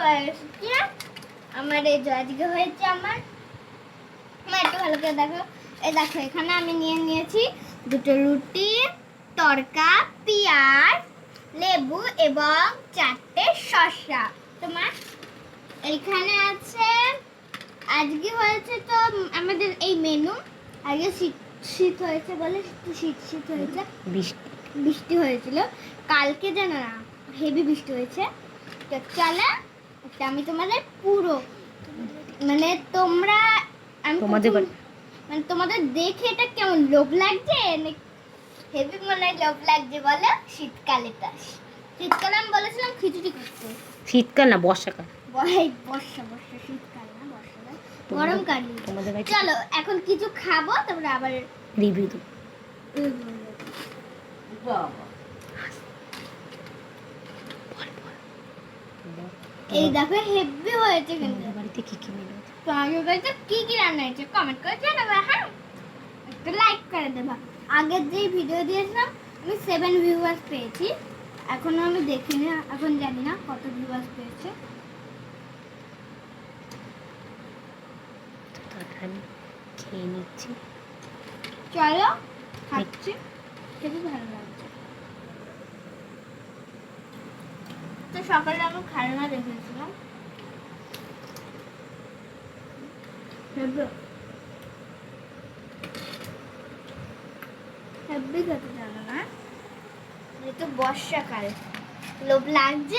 হয়েছে আমার, এই যে আজকে হয়েছে আমার একটু ভালো করে দেখো। এই দেখো এখানে আমি নিয়েছি দুটো রুটি, তড়কা, পেঁয়াজ, লেবু এবং 4টে শসা। তোমার এইখানে আছে, আজকে হয়েছে তো আমাদের এই মেনু। আগে শীত হয়েছে বলে একটু শীত হয়েছে, বৃষ্টি হয়েছিল কালকে, জানো না হেভি বৃষ্টি হয়েছে। তো চলো আমি তোমাদের পুরো মানে তোমাদের দেখে এটা কেমন লোভ লাগছে, হেভি মনে হয় লোভ লাগছে বলো। শীতকালে আমি বলেছিলাম খিচুড়ি করতে। শীতকাল না, বর্ষাকাল। বর্ষা শীতকাল না, বর্ষাকাল, গরমকাল। চলো এখন কিছু খাবো, তারপরে আবার রিভিউ দেবো। এই দেখো হেভি হয়েছে। কিন্তু বাড়িতে কি কি মেনু আছে, তোমাদের বাড়িতে কি কি রান্না হয়েছে কমেন্ট করে জানাবে। হ্যাঁ, একটা লাইক করে দেবা। আগের যে ভিডিও দিয়েছিলাম আমি 7 ভিউয়ার্স পেয়েছি, এখনো আমি দেখিনি, এখন জানি না কত ভিউয়ার্স পেয়েছে। আমি খেয়ে নিচ্ছি। চলো খাচ্ছি, খেতে ভালো লাগছে। তো সকালে আমি খেলনা দেখেছিলাম, হেব্বি খেতে জানো না, এই তো বর্ষাকাল, লোভ লাগছে।